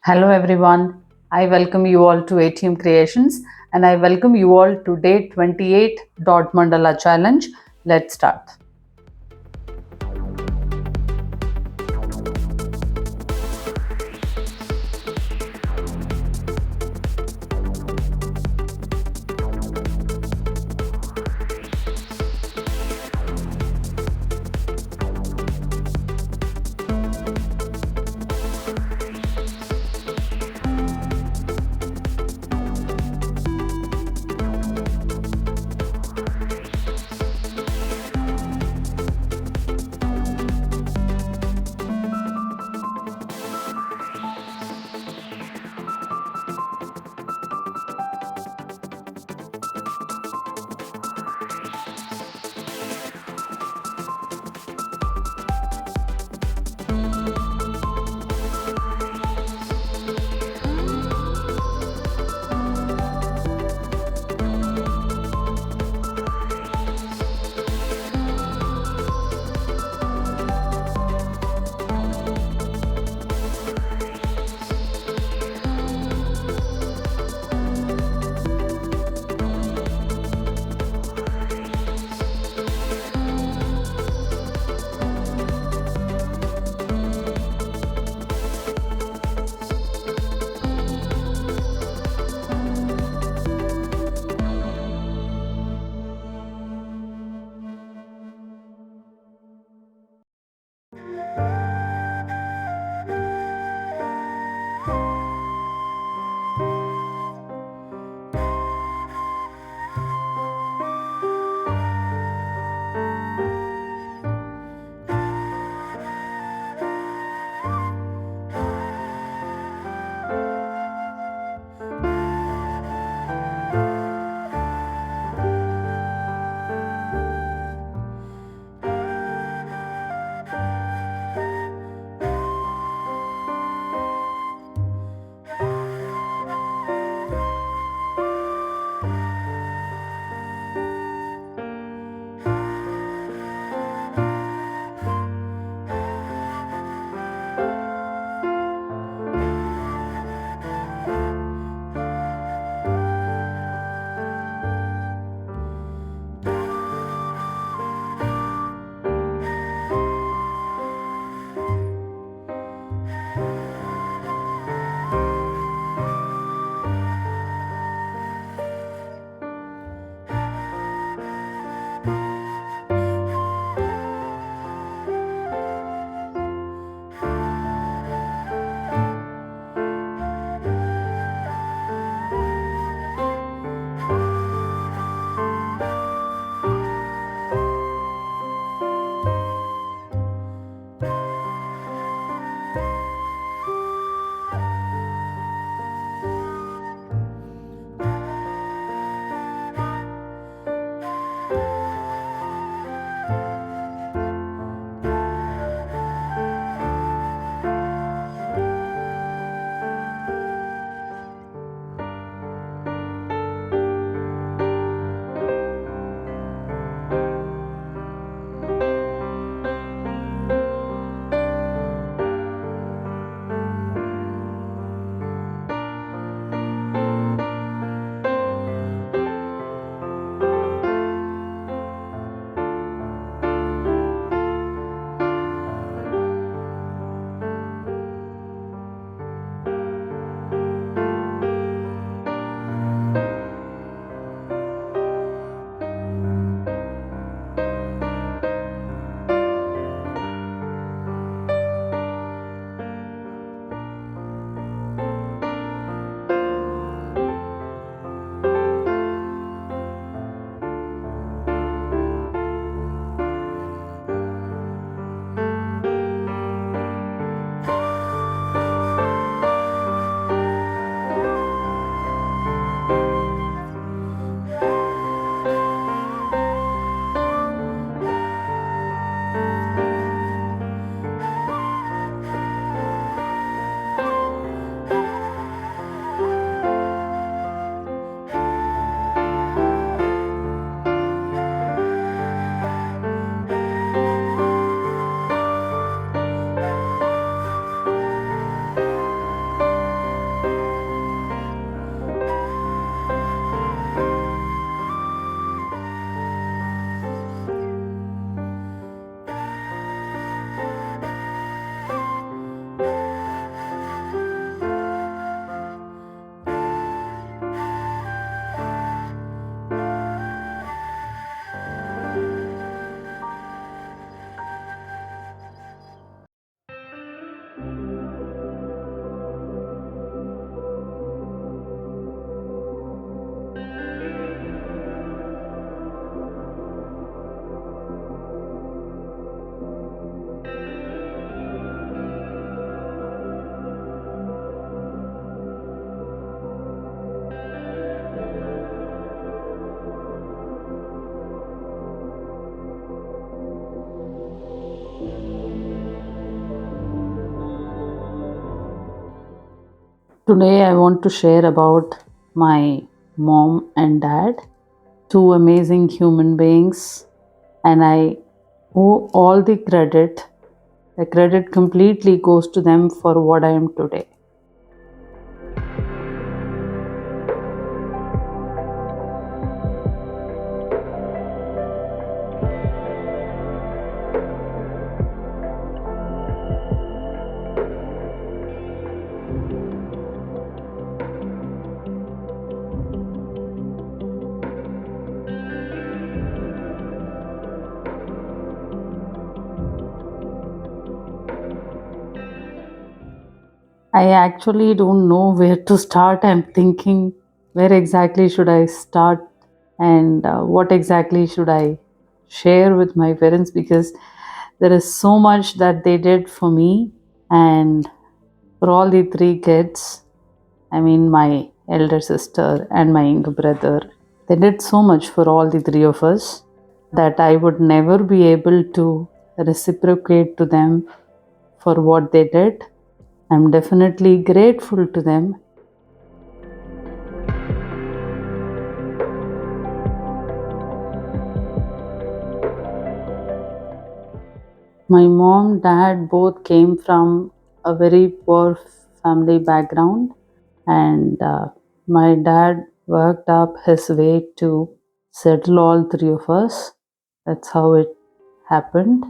Hello everyone. I welcome you all to ATM Creations and I welcome you all to day 28 dot mandala challenge. Let's start. Today, I want to share about my mom and dad, two amazing human beings, and I owe all the credit. The credit completely goes to them for what I am today. I actually don't know where to start. I'm thinking where exactly should I start and what exactly should I share with my parents, because there is so much that they did for me and for all the three kids. I mean, my elder sister and my younger brother. They did so much for all the three of us that I would never be able to reciprocate to them for what they did. I'm definitely grateful to them. My mom, dad both came from a very poor family background, and my dad worked up his way to settle all three of us. That's how it happened.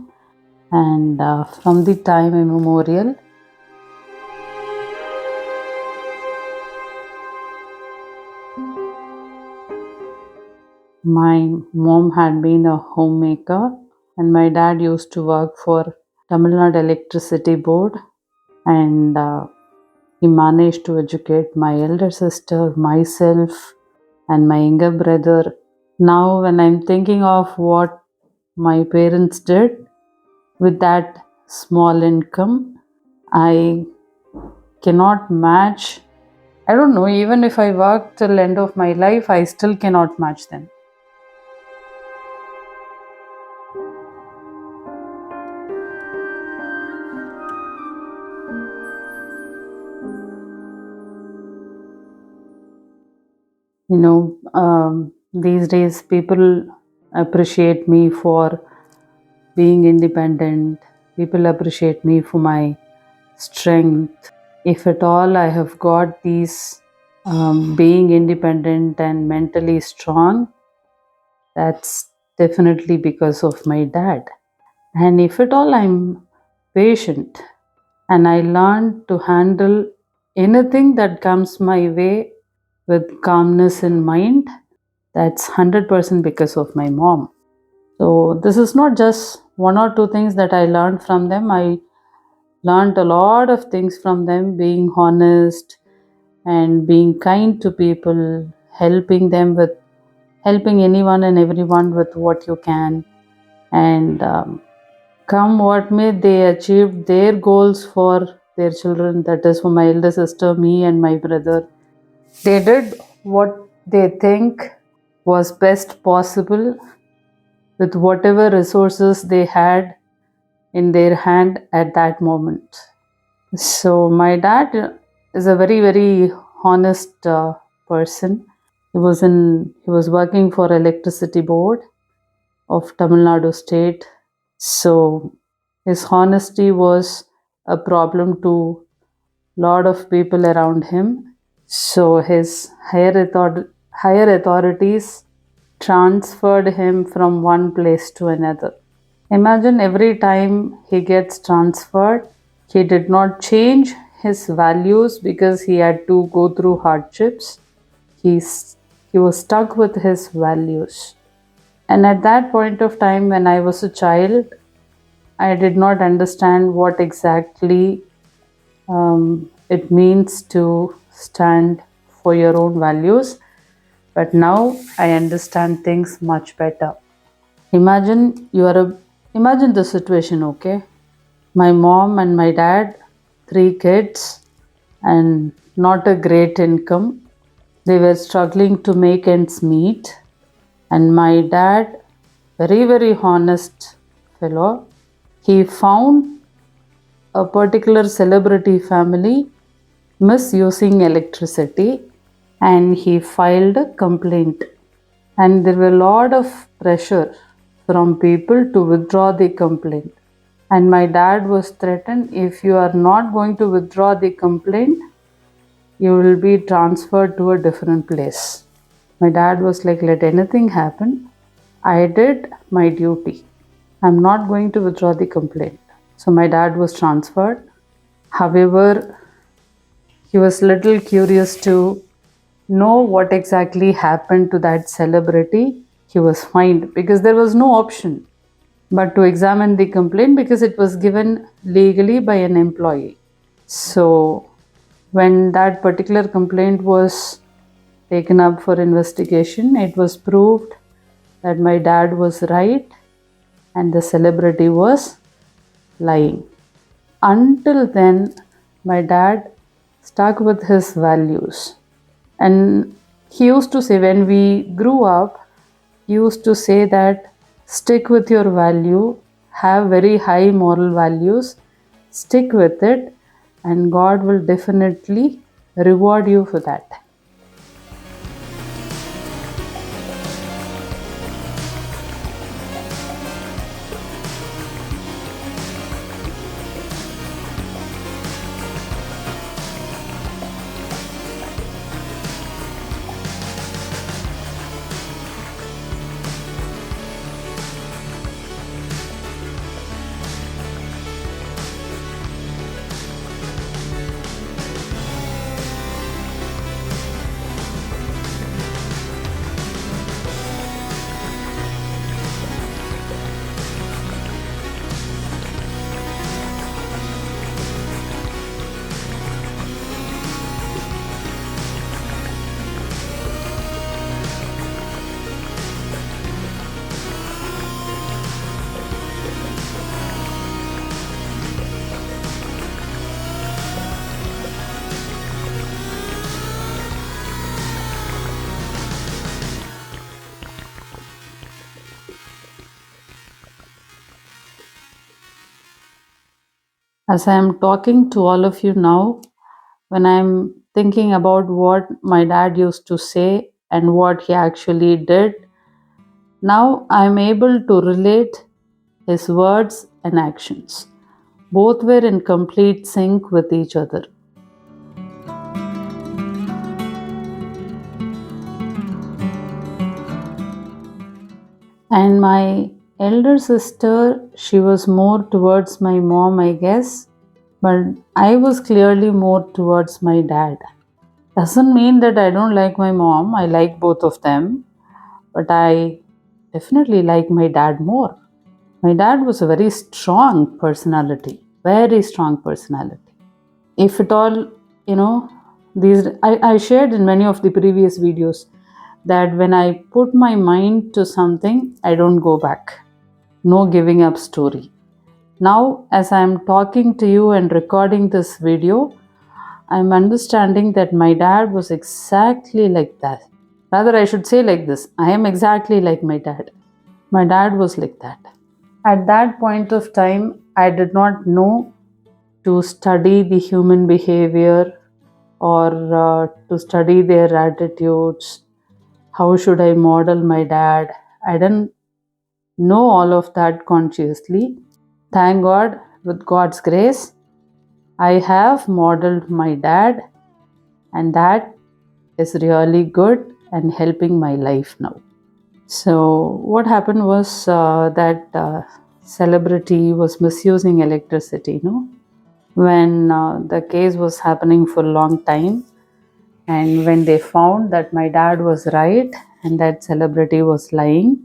And from the time immemorial, my mom had been a homemaker, and my dad used to work for Tamil Nadu Electricity Board, and he managed to educate my elder sister, myself, and my younger brother. Now, when I'm thinking of what my parents did with that small income, I cannot match. I don't know, even if I work till end of my life, I still cannot match them. These days people appreciate me for being independent. People appreciate me for my strength. If at all I have got these being independent and mentally strong, that's definitely because of my dad. And if at all I'm patient and I learn to handle anything that comes my way with calmness in mind, that's 100% because of my mom. So, this is not just one or two things that I learned from them. I learned a lot of things from them, being honest and being kind to people, helping anyone and everyone with what you can. And come what may, they achieved their goals for their children. That is for my elder sister, me, and my brother. They did what they think was best possible with whatever resources they had in their hand at that moment. So my dad is a very very honest person. He was working for electricity board of Tamil Nadu state. So his honesty was a problem to lot of people around him. So his higher authorities transferred him from one place to another. Imagine every time he gets transferred, he did not change his values because he had to go through hardships. He was stuck with his values. And at that point of time, when I was a child, I did not understand what exactly it means to stand for your own values. But now I understand things much better. Imagine imagine the situation, okay? My mom and my dad, three kids, and not a great income. They were struggling to make ends meet. And my dad, very, very honest fellow, he found a particular celebrity family misusing electricity, and he filed a complaint. And there were a lot of pressure from people to withdraw the complaint. And my dad was threatened, if you are not going to withdraw the complaint, you will be transferred to a different place. My dad was like, let anything happen. I did my duty. I'm not going to withdraw the complaint. So my dad was transferred. However, he was little curious to know what exactly happened to that celebrity. He was fined because there was no option but to examine the complaint because it was given legally by an employee. So, when that particular complaint was taken up for investigation, it was proved that my dad was right and the celebrity was lying. Until then, my dad stuck with his values. And he used to say, when we grew up, he used to say that stick with your value, have very high moral values, stick with it, and God will definitely reward you for that. As I am talking to all of you now, when I'm thinking about what my dad used to say and what he actually did, now I'm able to relate his words and actions. Both were in complete sync with each other. And my elder sister, she was more towards my mom, I guess, but I was clearly more towards my dad. Doesn't mean that I don't like my mom, I like both of them, but I definitely like my dad more. My dad was a very strong personality, very strong personality. If at all, you know, I shared in many of the previous videos that when I put my mind to something, I don't go back. No giving up story. Now, as I am talking to you and recording this video, I'm understanding that my dad was exactly like that. Rather, I should say like this, I am exactly like my dad. My dad was like that. At that point of time, I did not know to study the human behavior or to study their attitudes. How should I model my dad? I didn't know all of that consciously. Thank God, with God's grace, I have modeled my dad, and that is really good and helping my life now. So, what happened was that celebrity was misusing electricity, when the case was happening for a long time. And when they found that my dad was right and that celebrity was lying,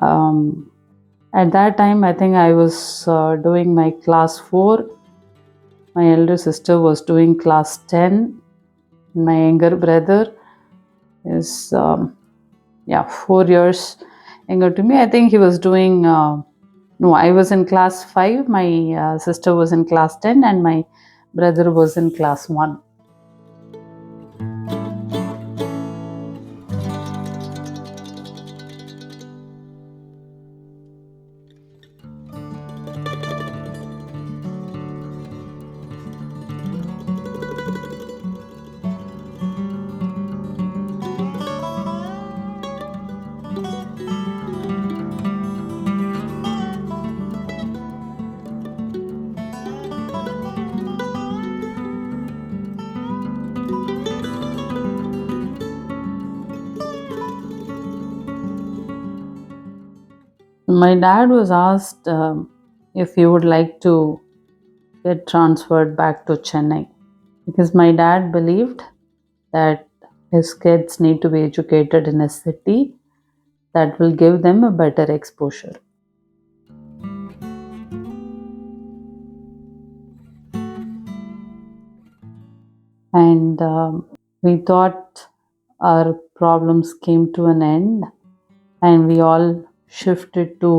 um, at that time, I think I was doing my class 4. My elder sister was doing class 10. My younger brother is, 4 years younger to me. I think he was doing, no, I was in class 5. My sister was in class 10, and my brother was in class 1. My dad was asked if he would like to get transferred back to Chennai, because my dad believed that his kids need to be educated in a city that will give them a better exposure. And we thought our problems came to an end and we all shifted to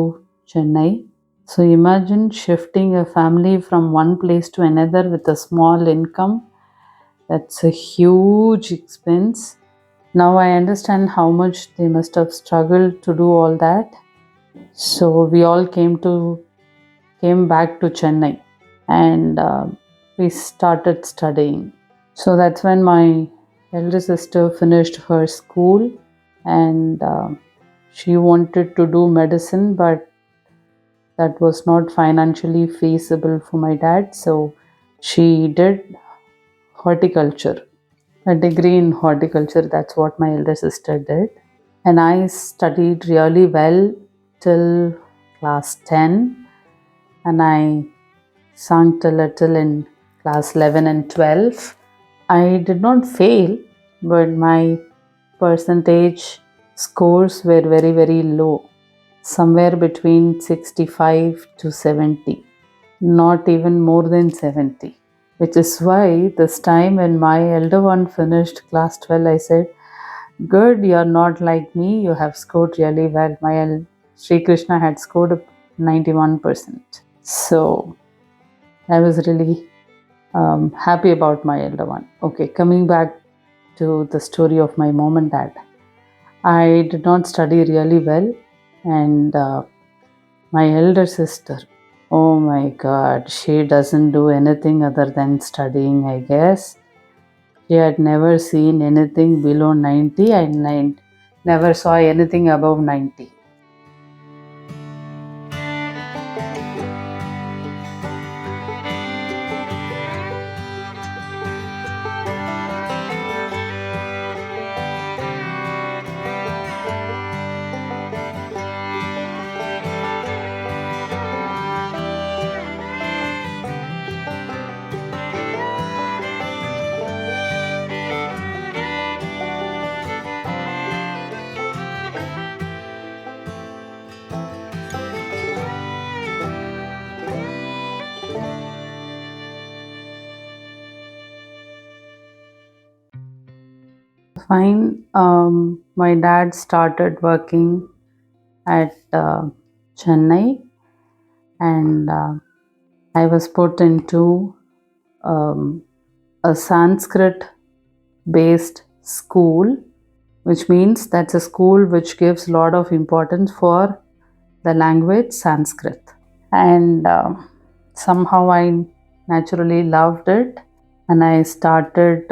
Chennai. So imagine shifting a family from one place to another with a small income. That's a huge expense. Now I understand how much they must have struggled to do all that. So we all came back to Chennai, and we started studying. So that's when my elder sister finished her school, and she wanted to do medicine, but that was not financially feasible for my dad. So she did horticulture, a degree in horticulture. That's what my elder sister did. And I studied really well till class 10, and I sunk a little in class 11 and 12. I did not fail, but my percentage scores were very, very low, somewhere between 65 to 70, not even more than 70. Which is why this time when my elder one finished class 12, I said, good, you're not like me, you have scored really well. Sri Krishna had scored 91%. So I was really happy about my elder one. Okay, coming back to the story of my mom and dad. I did not study really well, and my elder sister, oh my god, she doesn't do anything other than studying, I guess. She had never seen anything below 90, and I never saw anything above 90. Fine. My dad started working at Chennai, and I was put into um, a Sanskrit based school, which means that's a school which gives a lot of importance for the language Sanskrit. And somehow I naturally loved it, and I started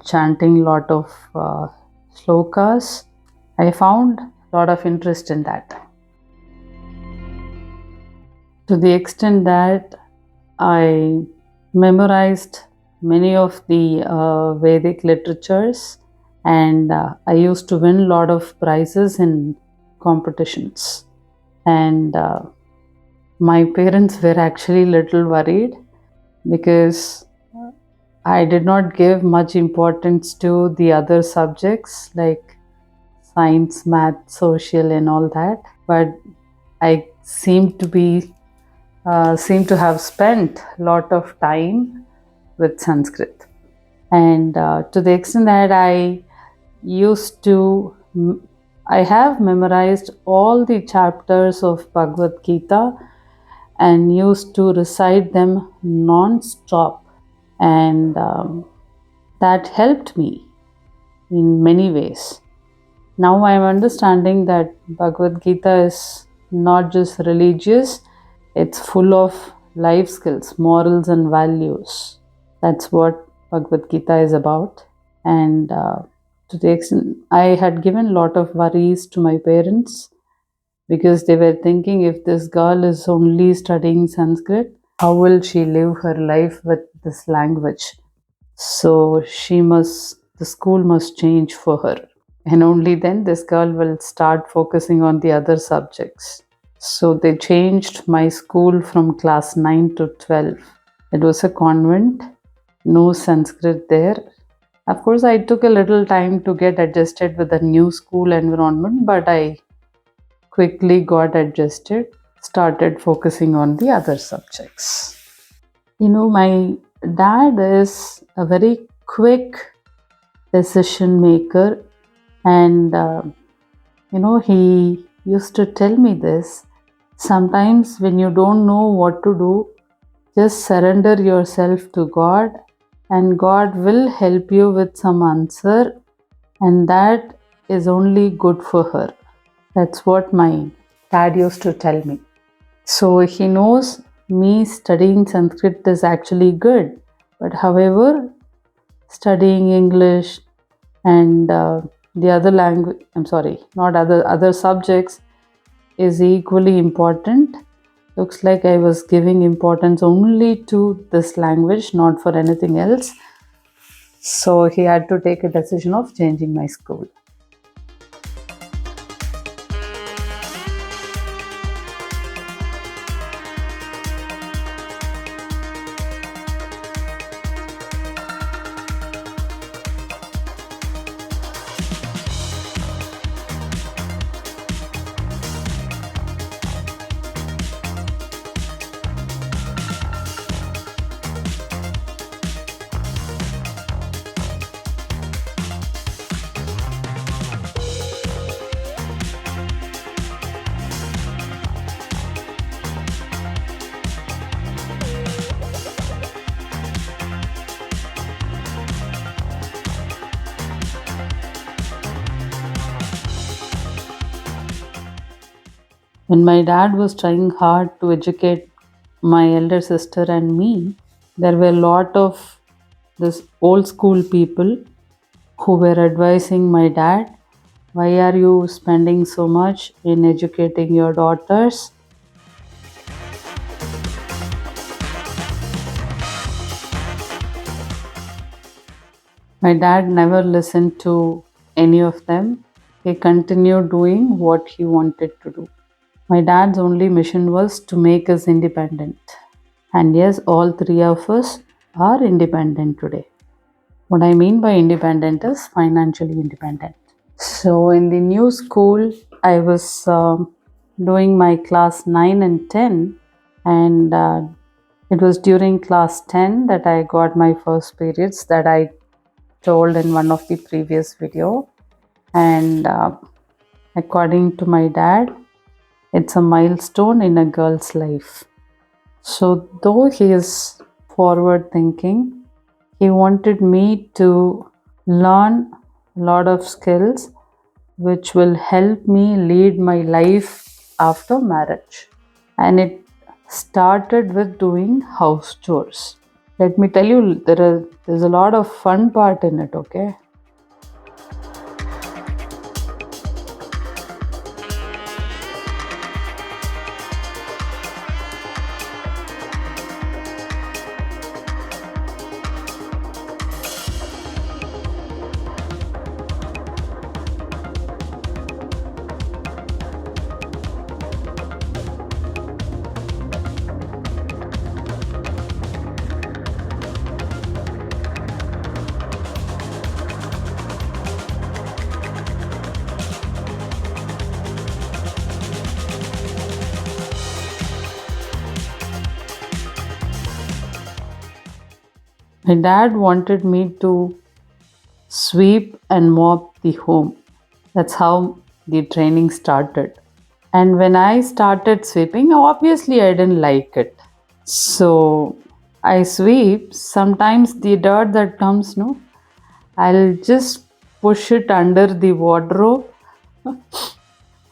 chanting a lot of slokas. I found a lot of interest in that, to the extent that I memorized many of the Vedic literatures, and I used to win a lot of prizes in competitions. And my parents were actually little worried because I did not give much importance to the other subjects like science, math, social, and all that. But I seem to have spent a lot of time with Sanskrit, and to the extent that used to, I have memorized all the chapters of Bhagavad Gita and used to recite them non-stop, and that helped me in many ways. Now I am understanding that Bhagavad Gita is not just religious, it's full of life skills, morals, and values. That's what Bhagavad Gita is about. And to the extent, I had given a lot of worries to my parents because they were thinking, if this girl is only studying Sanskrit, how will she live her life with this language? So the school must change for her. And only then this girl will start focusing on the other subjects. So they changed my school from class 9 to 12. It was a convent, no Sanskrit there. Of course, I took a little time to get adjusted with the new school environment, but I quickly got adjusted, started focusing on the other subjects. My dad is a very quick decision maker, and he used to tell me this. Sometimes, when you don't know what to do, just surrender yourself to God, and God will help you with some answer, and that is only good for her. That's what my dad used to tell me. So he knows me studying Sanskrit is actually good, but however, studying English and the other language, I'm sorry, not other subjects, is equally important. Looks like I was giving importance only to this language, not for anything else. So he had to take a decision of changing my school. When my dad was trying hard to educate my elder sister and me, there were a lot of this old school people who were advising my dad, why are you spending so much in educating your daughters? My dad never listened to any of them. He continued doing what he wanted to do. My dad's only mission was to make us independent. And yes, all three of us are independent today. What I mean by independent is financially independent. So, in the new school, I was doing my class 9 and 10, and it was during class 10 that I got my first periods that I told in one of the previous video. And according to my dad, it's a milestone in a girl's life. So, though he is forward thinking, he wanted me to learn a lot of skills which will help me lead my life after marriage. And it started with doing house chores. Let me tell you, there's a lot of fun part in it, okay? My dad wanted me to sweep and mop the home. That's how the training started. And when I started sweeping, obviously I didn't like it. So I sweep. Sometimes the dirt that comes, no, I'll just push it under the wardrobe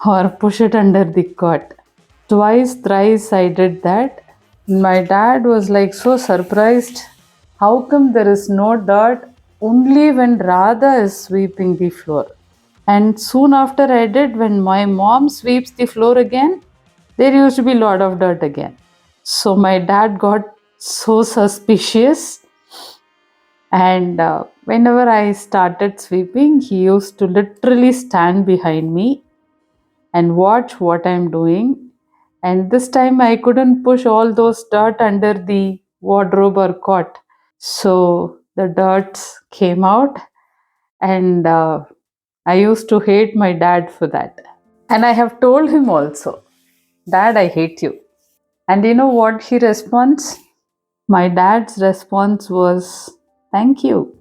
or push it under the cot. Twice, thrice I did that. My dad was like so surprised. How come there is no dirt only when Radha is sweeping the floor? And soon after I did, when my mom sweeps the floor again, there used to be a lot of dirt again. So my dad got so suspicious, and whenever I started sweeping, he used to literally stand behind me and watch what I'm doing. And this time I couldn't push all those dirt under the wardrobe or cot. So the dirt came out, and I used to hate my dad for that. And I have told him also, Dad, I hate you. And you know what he responds? My dad's response was, Thank you.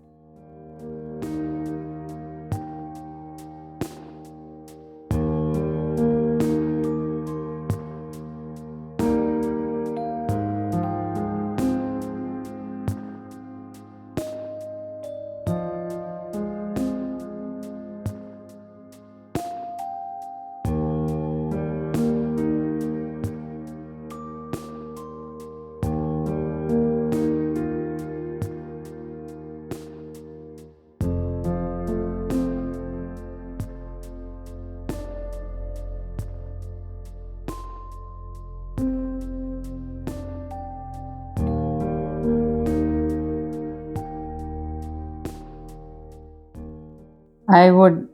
I would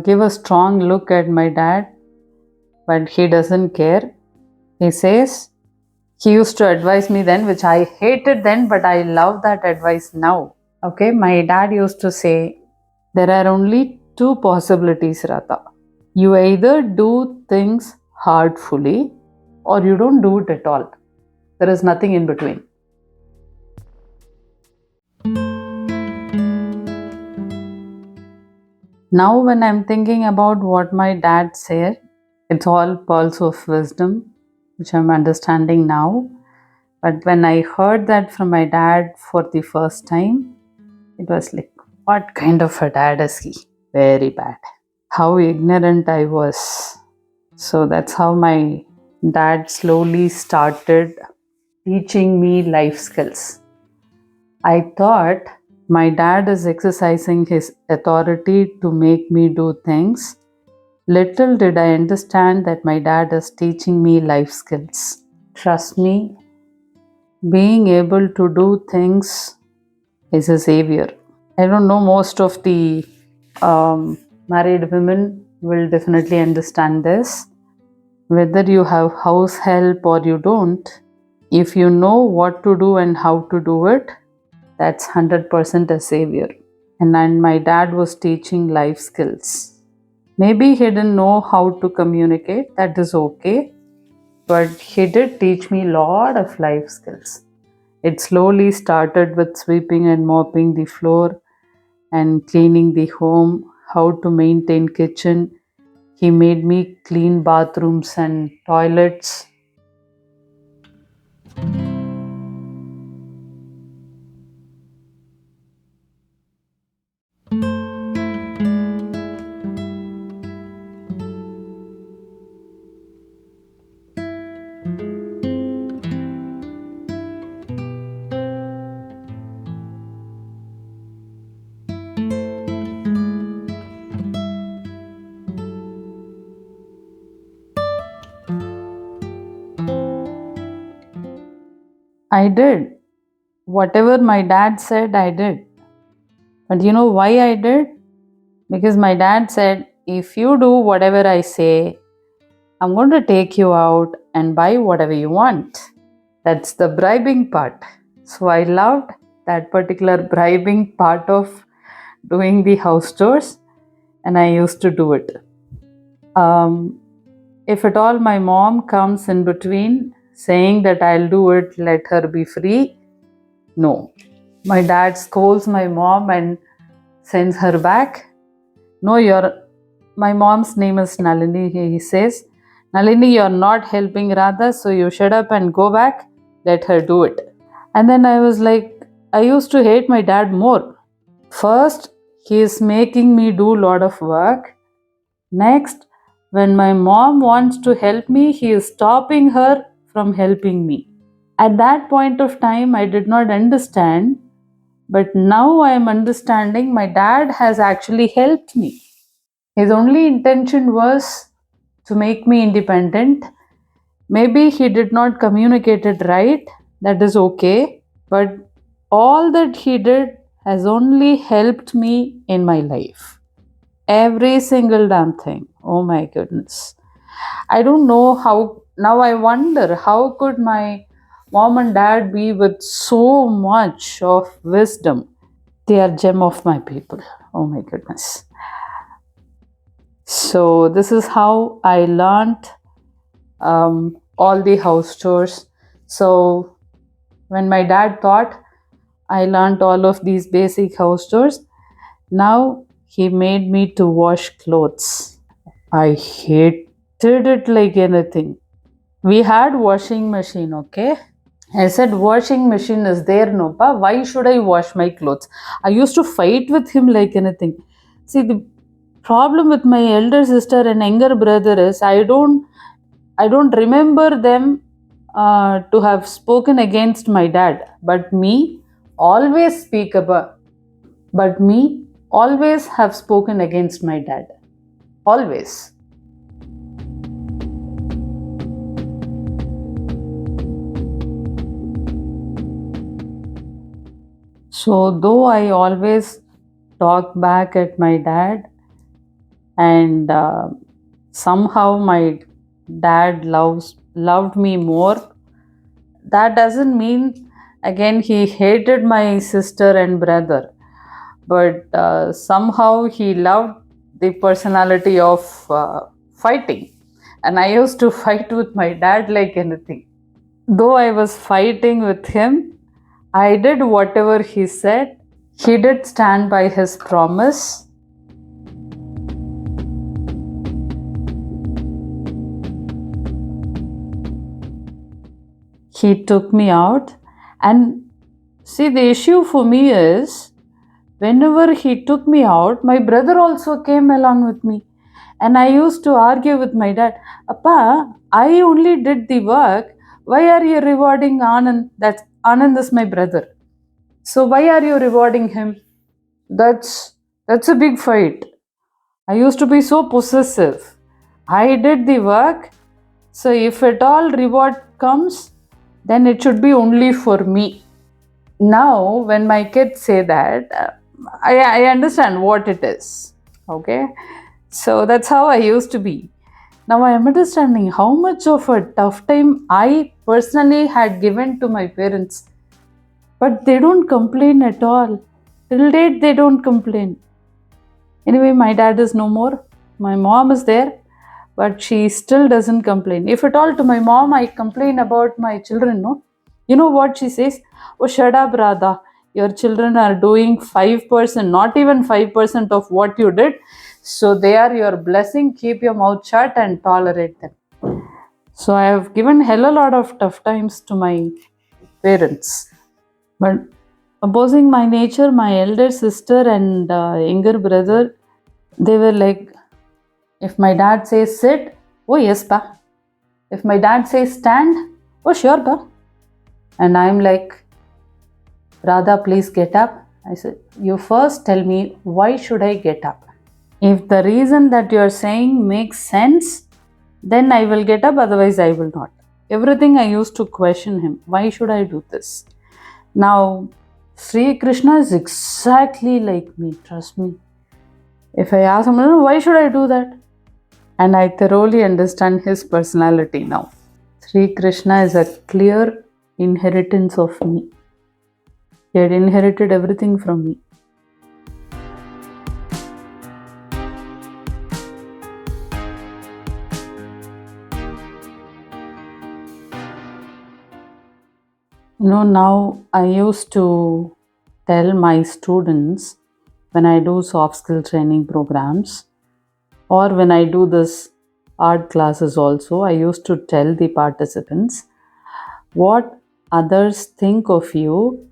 give a strong look at my dad, but he doesn't care. He says, he used to advise me then, which I hated then, but I love that advice now. Okay, my dad used to say, there are only two possibilities, Rata. You either do things heartfully or you don't do it at all. There is nothing in between. Now, when I'm thinking about what my dad said, it's all pearls of wisdom, which I'm understanding now. But when I heard that from my dad for the first time, it was like, what kind of a dad is he? Very bad. How ignorant I was. So that's how my dad slowly started teaching me life skills. I thought my dad is exercising his authority to make me do things. Little did I understand that my dad is teaching me life skills. Trust me, being able to do things is a savior. I don't know, most of the married women will definitely understand this. Whether you have house help or you don't, if you know what to do and how to do it, that's 100% a savior. And my dad was teaching life skills. Maybe he didn't know how to communicate, that is okay, but he did teach me a lot of life skills. It slowly started with sweeping and mopping the floor and cleaning the home, how to maintain kitchen. He made me clean bathrooms and toilets. I did. Whatever my dad said, I did. But you know why I did? Because my dad said, if you do whatever I say, I'm going to take you out and buy whatever you want. That's the bribing part. So I loved that particular bribing part of doing the house chores, and I used to do it. If at all my mom comes in between saying that I'll do it, let her be free, no. My dad scolds my mom and sends her back. No, my mom's name is Nalini. He says, Nalini, you're not helping Radha, so you shut up and go back. Let her do it. And then I was like, I used to hate my dad more. First, he is making me do a lot of work. Next, when my mom wants to help me, he is stopping her from helping me. At that point of time, I did not understand, but now I am understanding my dad has actually helped me. His only intention was to make me independent. Maybe he did not communicate it right, that is okay, but all that he did has only helped me in my life. Every single damn thing. Oh my goodness. I don't know how now I wonder, how could my mom and dad be with so much of wisdom? They are gem of my people. Oh my goodness. So this is how I learned all the house chores. So when my dad thought I learned all of these basic house chores, now he made me to wash clothes. I hated it like anything. We had washing machine, okay? I said, washing machine is there, no pa. Why should I wash my clothes? I used to fight with him like anything. See, the problem with my elder sister and younger brother is I don't remember them to have spoken against my dad. Always speak about but me always have spoken against my dad. Always. So though I always talk back at my dad, and somehow my dad loved me more, that doesn't mean again he hated my sister and brother, but somehow he loved the personality of fighting, and I used to fight with my dad like anything. Though I was fighting with him, I did whatever he said. He did stand by his promise. He took me out. And see, the issue for me is whenever he took me out, my brother also came along with me. And I used to argue with my dad, Appa, I only did the work. Why are you rewarding Anand? Anand is my brother. So why are you rewarding him? That's a big fight. I used to be so possessive. I did the work, so if at all reward comes, then it should be only for me. Now, when my kids say that, I understand what it is. Okay, so that's how I used to be. Now I am understanding how much of a tough time I personally had given to my parents, but they don't complain at all. Till date, they don't complain. Anyway, my dad is no more. My mom is there, but she still doesn't complain. If at all to my mom, I complain about my children, no? You know what she says? Oh, shut up, Radha. Your children are doing 5%, not even 5% of what you did. So they are your blessing. Keep your mouth shut and tolerate them. So I have given hell a lot of tough times to my parents. But opposing my nature, my elder sister and younger brother, they were like, if my dad says sit, oh yes, pa. If my dad says stand, oh sure, pa. And I'm like, Radha, please get up. I said, you first tell me, why should I get up? If the reason that you're saying makes sense, then I will get up, otherwise, I will not. Everything I used to question him. Why should I do this? Now, Sri Krishna is exactly like me, trust me. If I ask him, why should I do that? And I thoroughly understand his personality now. Sri Krishna is a clear inheritance of me. He had inherited everything from me. Now I used to tell my students when I do soft skill training programs, or when I do this art classes also, I used to tell the participants, what others think of you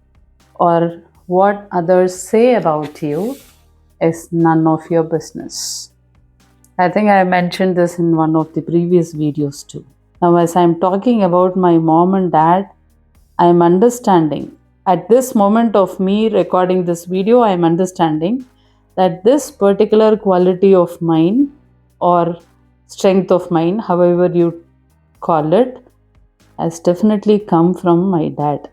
or what others say about you is none of your business. I think I mentioned this in one of the previous videos too. Now, as I'm talking about my mom and dad, I am understanding at this moment of me recording this video, I am understanding that this particular quality of mine or strength of mine, however you call it, has definitely come from my dad.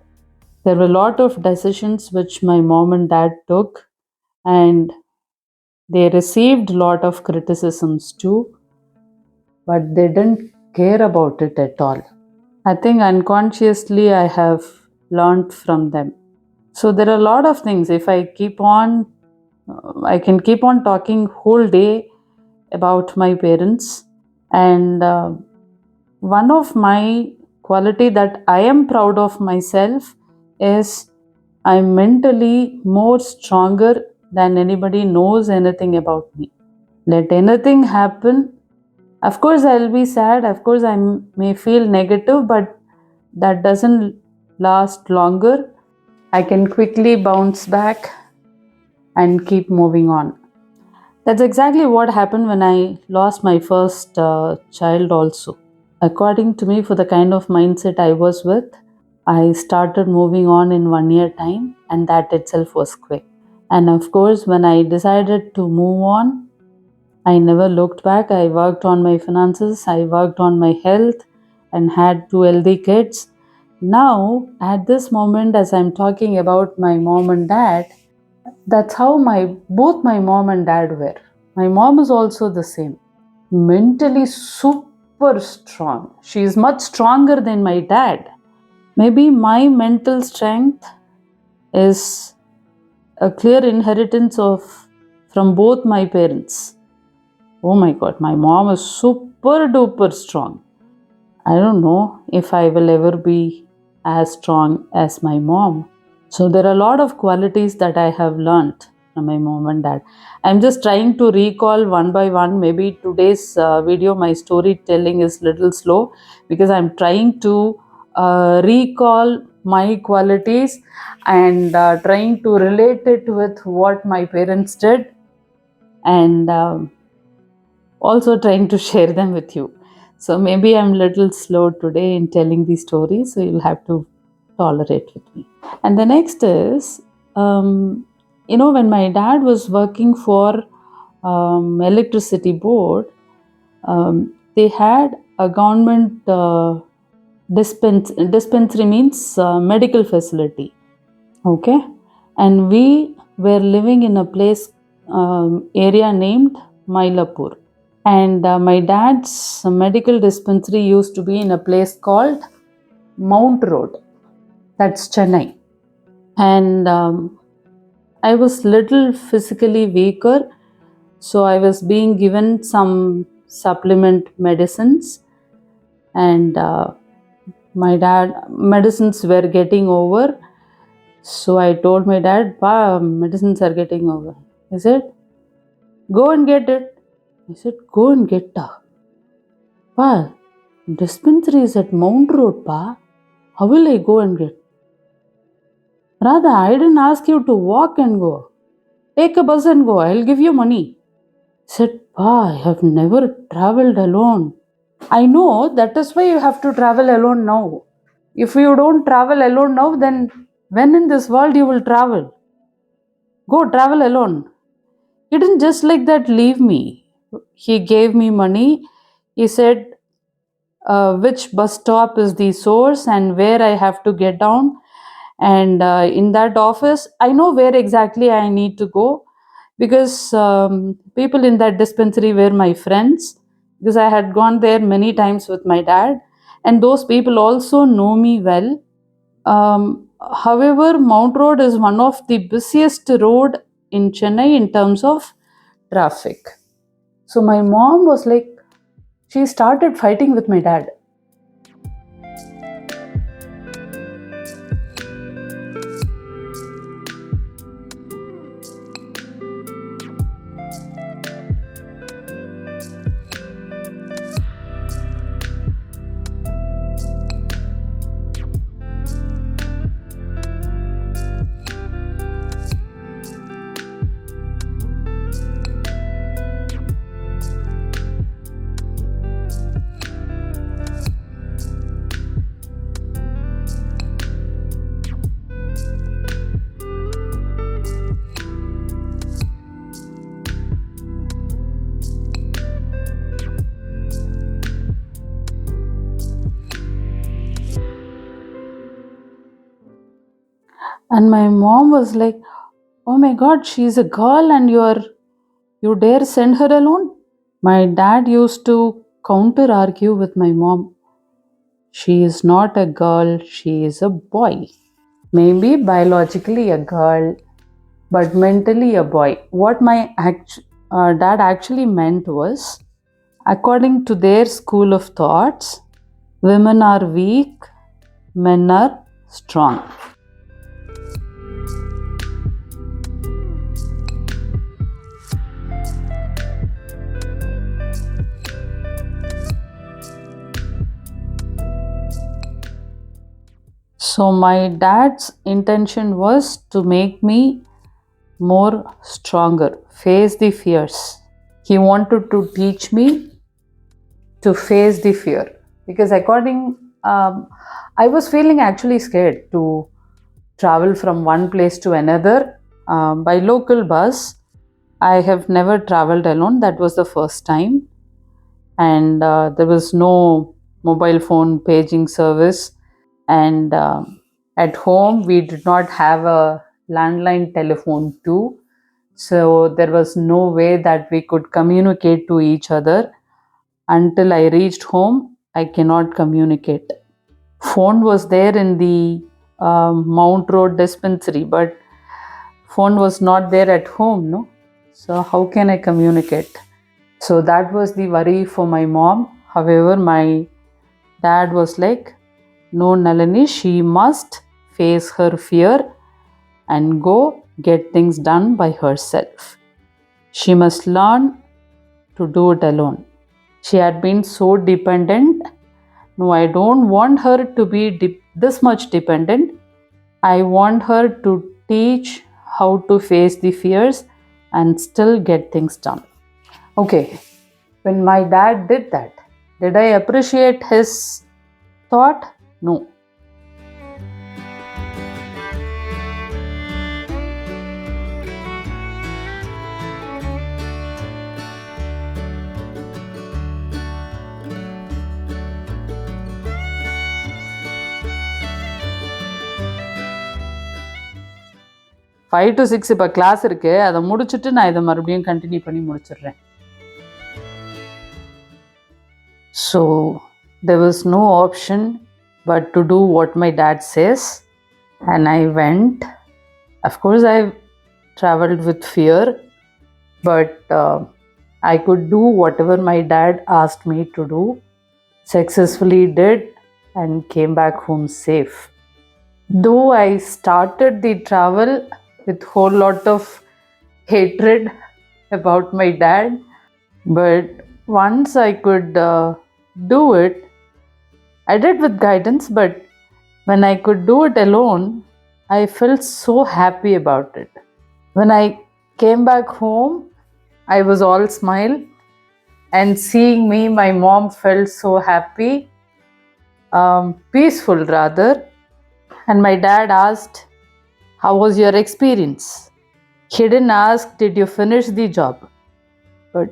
There were a lot of decisions which my mom and dad took, and they received a lot of criticisms too, but they didn't care about it at all. I think unconsciously I have learned from them. So there are a lot of things. If I keep on, I can keep on talking whole day about my parents. And one of my quality that I am proud of myself is I'm mentally more stronger than anybody knows anything about me. Let anything happen. Of course, I'll be sad. Of course, may feel negative, but that doesn't last longer. I can quickly bounce back and keep moving on. That's exactly what happened when I lost my first child, also. According to me, for the kind of mindset I was with, I started moving on in 1 year time, and that itself was quick. And of course, when I decided to move on, I never looked back. I worked on my finances, I worked on my health, and had two healthy kids. Now, at this moment, as I'm talking about my mom and dad, that's how both my mom and dad were. My mom is also the same. Mentally super strong. She is much stronger than my dad. Maybe my mental strength is a clear inheritance of from both my parents. Oh my god, my mom is super duper strong. I don't know if I will ever be as strong as my mom. So there are a lot of qualities that I have learned from my mom and dad. I'm just trying to recall one by one. Maybe today's video, my storytelling is little slow because I'm trying to recall my qualities and trying to relate it with what my parents did, and also trying to share them with you. So maybe I'm a little slow today in telling these stories, so you'll have to tolerate with me. And the next is, when my dad was working for electricity board, they had a government dispensary, means medical facility. Okay, and we were living in a place area named Mylapore. And my dad's medical dispensary used to be in a place called Mount Road. That's Chennai. And I was little physically weaker, so I was being given some supplement medicines, and my dad medicines were getting over. So I told my dad, "Pa, medicines are getting over." He said, "Go and get it." I said, "Go and get it." Pa, dispensary is at Mount Road, Pa. How will I go and get? Radha, I didn't ask you to walk and go. Take a bus and go. I'll give you money. I said, Pa, I have never traveled alone. I know, that is why you have to travel alone now. If you don't travel alone now, then when in this world you will travel? Go travel alone. He didn't just like that leave me. He gave me money. He said, which bus stop is the source and where I have to get down. And in that office, I know where exactly I need to go, because people in that dispensary were my friends, because I had gone there many times with my dad, and those people also know me well. However, Mount Road is one of the busiest road in Chennai in terms of traffic. So my mom was like, she started fighting with my dad. And my mom was like, "Oh my god, she's a girl and you dare send her alone?" My dad used to counter argue with my mom. She is not a girl, she is a boy. Maybe biologically a girl, but mentally a boy. What my dad actually meant was, according to their school of thoughts, women are weak, men are strong. So, my dad's intention was to make me more stronger, face the fears. He wanted to teach me to face the fear because, I was feeling actually scared to travel from one place to another by local bus. I have never traveled alone, that was the first time, and there was no mobile phone paging service. And at home, we did not have a landline telephone, too. So there was no way that we could communicate to each other. Until I reached home, I cannot communicate. Phone was there in the Mount Road dispensary, but phone was not there at home, no? So how can I communicate? So that was the worry for my mom. However, my dad was like, no, Nalini, she must face her fear and go get things done by herself. She must learn to do it alone. She had been so dependent. No, I don't want her to be this much dependent. I want her to teach how to face the fears and still get things done. Okay, when my dad did that, did I appreciate his thought? No. Five to six இப்போ class இருக்குது, அதை முடிச்சுட்டு நான் இதை மறுபடியும் continue பண்ணி முடிச்சிடுறேன். So there was no option but to do what my dad says, and I went. Of course, I traveled with fear, but I could do whatever my dad asked me to do, successfully did, and came back home safe. Though I started the travel with whole lot of hatred about my dad, but once I could do it, I did with guidance, but when I could do it alone, I felt so happy about it. When I came back home, I was all smile, and seeing me, my mom felt so happy, peaceful rather. And my dad asked, how was your experience? He didn't ask, did you finish the job? But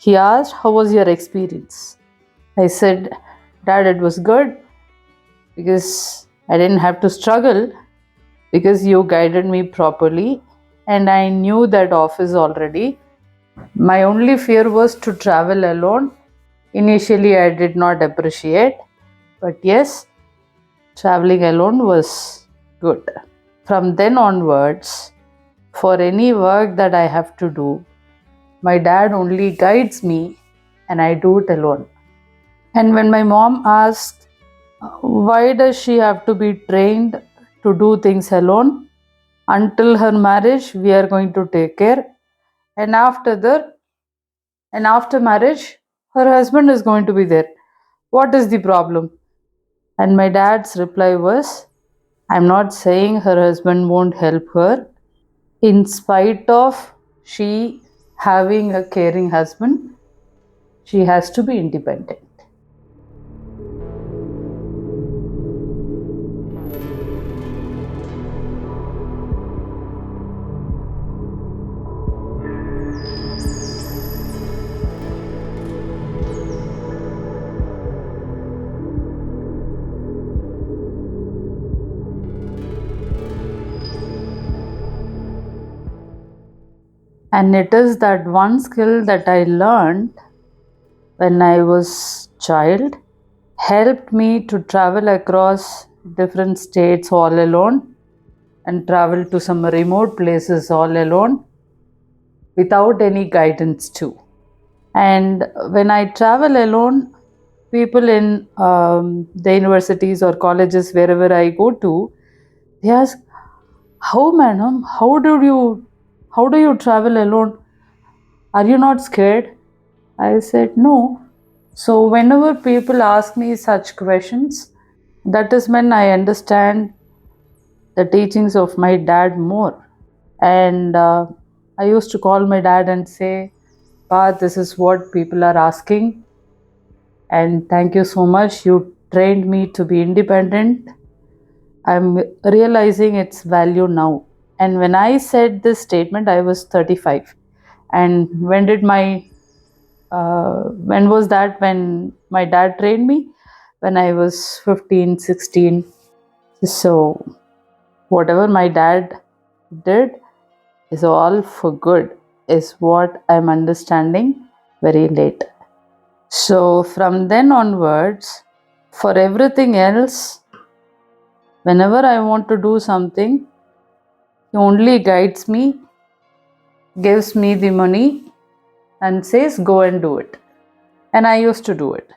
he asked, how was your experience? I said, Dad, it was good because I didn't have to struggle because you guided me properly and I knew that office already. My only fear was to travel alone. Initially, I did not appreciate, but yes, traveling alone was good. From then onwards, for any work that I have to do, my dad only guides me and I do it alone. And when my mom asked, why does she have to be trained to do things alone? Until her marriage, we are going to take care. And after marriage, her husband is going to be there. What is the problem? And my dad's reply was, I'm not saying her husband won't help her. In spite of she having a caring husband, she has to be independent. And it is that one skill that I learned when I was child helped me to travel across different states all alone and travel to some remote places all alone without any guidance too. And when I travel alone, people in the universities or colleges wherever I go to, they ask, "How, madam? How do you travel alone? Are you not scared?" I said, "No." So whenever people ask me such questions, that is when I understand the teachings of my dad more. And I used to call my dad and say, "Pa, this is what people are asking, and thank you so much. You trained me to be independent. I'm realizing its value now." And when I said this statement, I was 35. And when was that when my dad trained me? When I was 15, 16. So, whatever my dad did is all for good, is what I'm understanding very late. So, from then onwards, for everything else, whenever I want to do something, he only guides me, gives me the money, and says, "Go and do it." And I used to do it.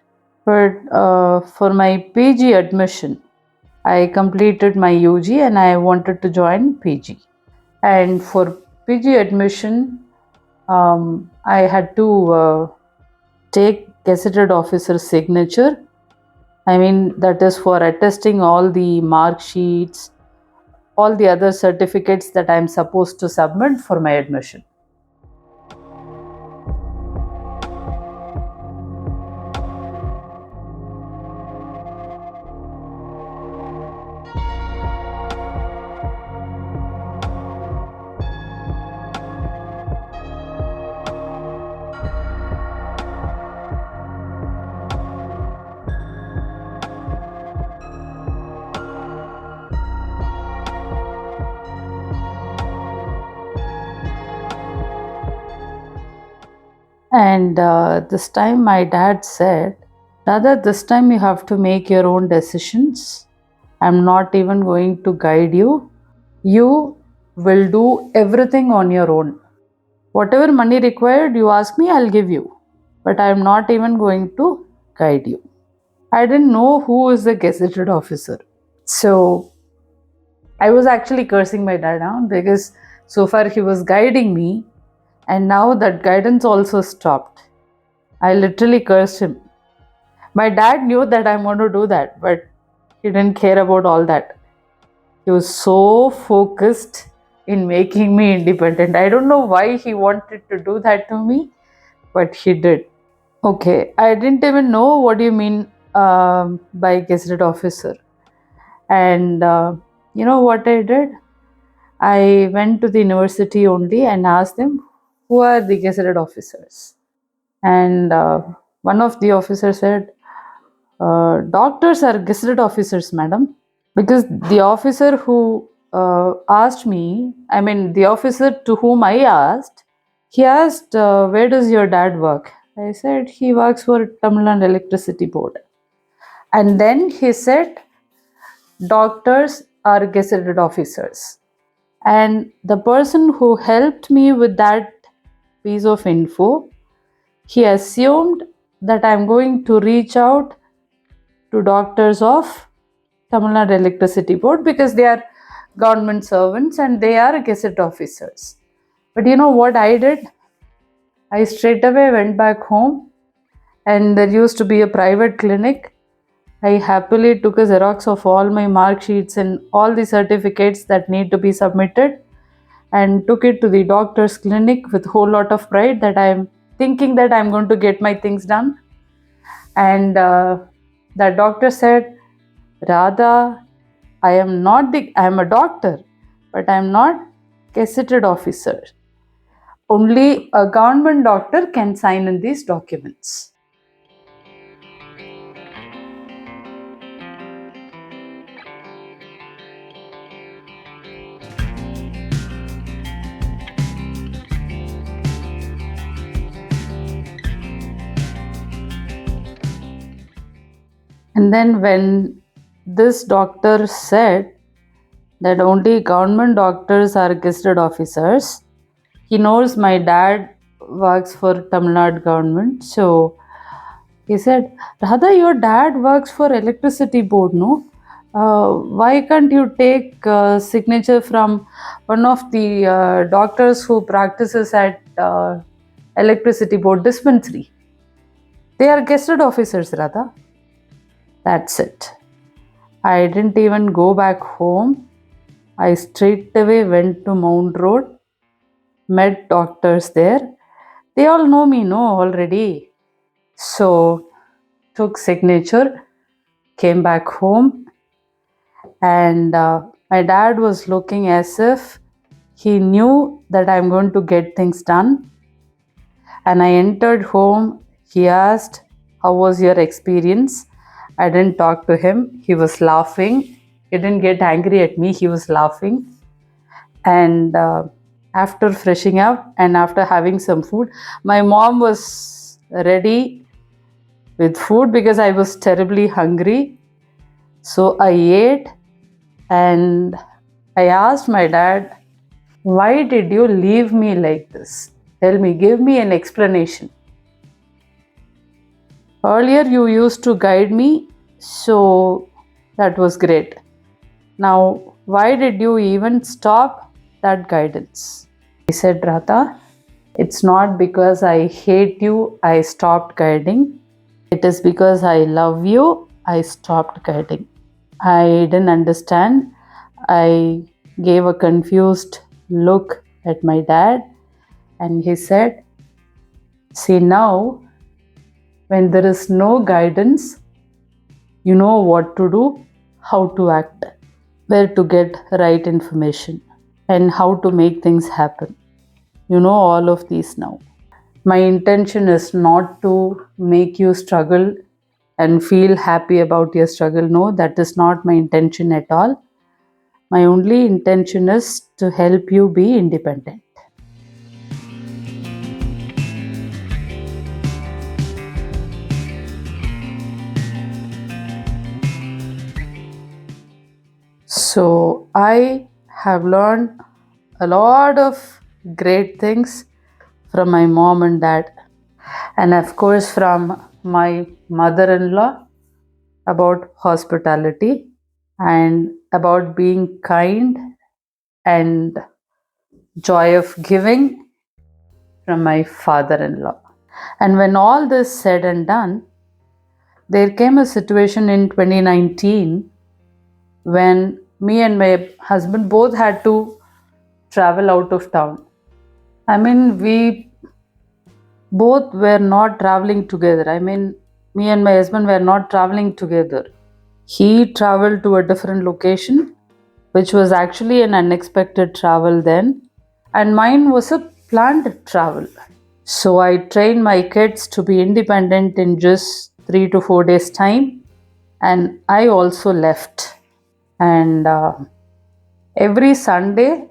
But for my PG admission, I completed my UG and I wanted to join PG. And for PG admission, I had to take gazetted officer's signature. I mean, that is for attesting all the mark sheets, all the other certificates that I'm supposed to submit for my admission. And this time my dad said, "Rather, this time you have to make your own decisions. I'm not even going to guide you. You will do everything on your own. Whatever money required, you ask me, I'll give you. But I'm not even going to guide you." I didn't know who is the gazetted officer. So I was actually cursing my dad out because so far he was guiding me, and now that guidance also stopped. I literally cursed him. My dad knew that I'm going to do that, but he didn't care about all that. He was so focused in making me independent. I don't know why he wanted to do that to me, but he did. Okay, I didn't even know what do you mean by gazetted officer. And you know what I did? I went to the university only and asked them, "Who are the gazetted officers?" And one of the officers said, "Doctors are gazetted officers, madam." Because the officer who asked me, I mean, the officer to whom I asked, he asked, "Where does your dad work?" I said, "He works for Tamil Nadu Electricity Board." And then he said, "Doctors are gazetted officers." And the person who helped me with that piece of info, he assumed that I'm going to reach out to doctors of Tamil Nadu Electricity Board because they are government servants and they are gazette officers. But you know what I did? I straight away went back home, and there used to be a private clinic. I happily took a Xerox of all my mark sheets and all the certificates that need to be submitted and took it to the doctor's clinic with a whole lot of pride that I'm thinking that I'm going to get my things done. And the doctor said, "Radha, I am a doctor, but I am not gazetted officer. Only a government doctor can sign in these documents." And then when this doctor said that only government doctors are gazetted officers, he knows my dad works for Tamil Nadu government. So he said, Radha, your dad works for electricity board, no? Why can't you take signature from one of the doctors who practices at electricity board dispensary? They are gazetted officers, Radha. That's it. I didn't even go back home. I straight away went to Mount Road, met doctors there. They all know me, no, already. So took signature, came back home, and my dad was looking as if he knew that I'm going to get things done. And I entered home. He asked, "How was your experience?" I didn't talk to him. He was laughing. He didn't get angry at me. He was laughing. And after freshing up and after having some food, my mom was ready with food because I was terribly hungry. So I ate and I asked my dad, "Why did you leave me like this? Tell me, give me an explanation. Earlier you used to guide me, so that was great. Now, why did you even stop that guidance?" He said, "Radha, it's not because I hate you, I stopped guiding. It is because I love you, I stopped guiding." I didn't understand. I gave a confused look at my dad and he said, "See, now when there is no guidance, you know what to do, how to act, where to get right information, and how to make things happen. You know all of these now. My intention is not to make you struggle and feel happy about your struggle. No, that is not my intention at all. My only intention is to help you be independent." So I have learned a lot of great things from my mom and dad, and of course from my mother in law about hospitality and about being kind and joy of giving from my father in law. And when all this said and done, there came a situation in 2019 when me and my husband both had to travel out of town. I mean, we both were not traveling together. I mean, me and my husband were not traveling together. He traveled to a different location, which was actually an unexpected travel then, and mine was a planned travel. So I trained my kids to be independent in just 3 to 4 days' time, and I also left. And every Sunday,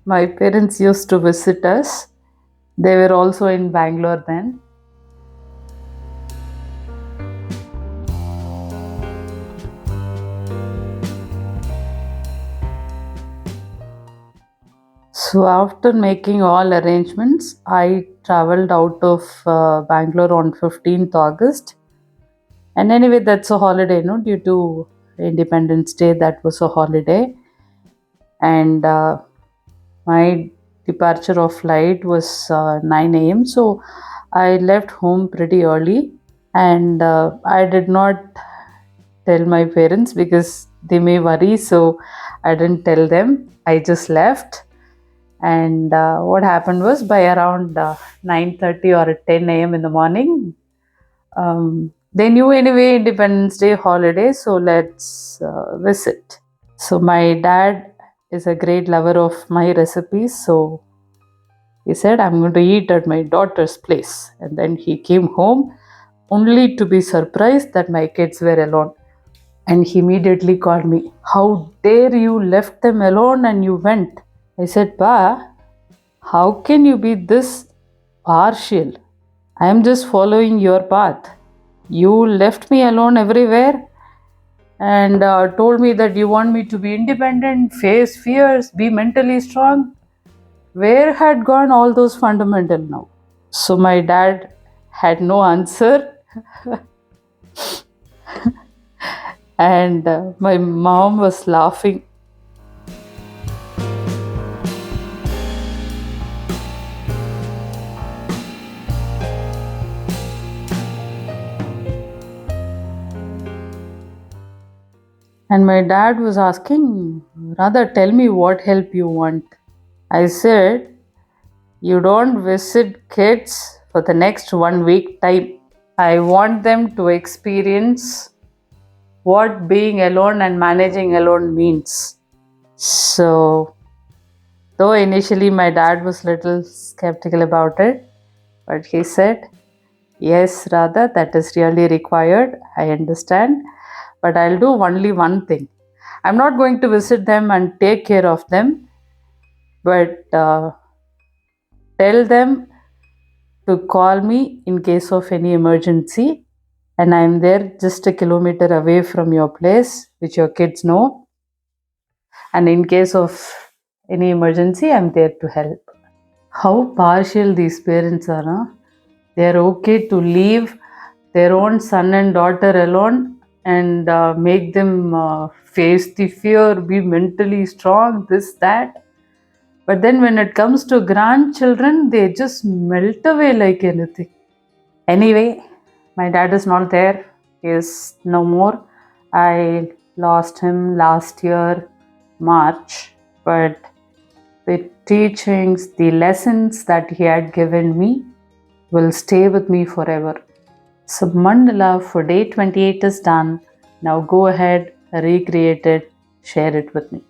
my parents used to visit us. They were also in Bangalore then. So after making all arrangements, I traveled out of Bangalore on 15th August. And anyway, that's a holiday, no? Due to Independence Day, that was a holiday. And my departure of flight was 9 a.m. So I left home pretty early. And I did not tell my parents because they may worry. So I didn't tell them. I just left. And what happened was by around 9:30 or 10 a.m. in the morning, they knew anyway Independence Day holiday, so let's visit. So my dad is a great lover of my recipes, so he said, "I'm going to eat at my daughter's place." And then he came home only to be surprised that my kids were alone. And he immediately called me, "How dare you left them alone and you went?" I said, "Pa, how can you be this partial? I am just following your path. You left me alone everywhere and told me that you want me to be independent, face fears, be mentally strong. Where had gone all those fundamental now? So my dad had no answer, and my mom was laughing. And my dad was asking, rather tell me what help you want. I said, you don't visit kids for the next 1 week time. I want them to experience what being alone and managing alone means. So, though initially my dad was little skeptical about it, but he said, yes, Radha, that is really required. I understand. But I'll do only one thing. I'm not going to visit them and take care of them, but tell them to call me in case of any emergency. And I'm there just a kilometer away from your place, which your kids know. And in case of any emergency, I'm there to help. How partial these parents are, huh? They're okay to leave their own son and daughter alone and make them face the fear, be mentally strong, this, that. But then when it comes to grandchildren, they just melt away like anything. Anyway, my dad is not there. He is no more. I lost him last year, March. But the teachings, the lessons that he had given me will stay with me forever. So, mandala for day 28 is done. Now go ahead, recreate it, share it with me.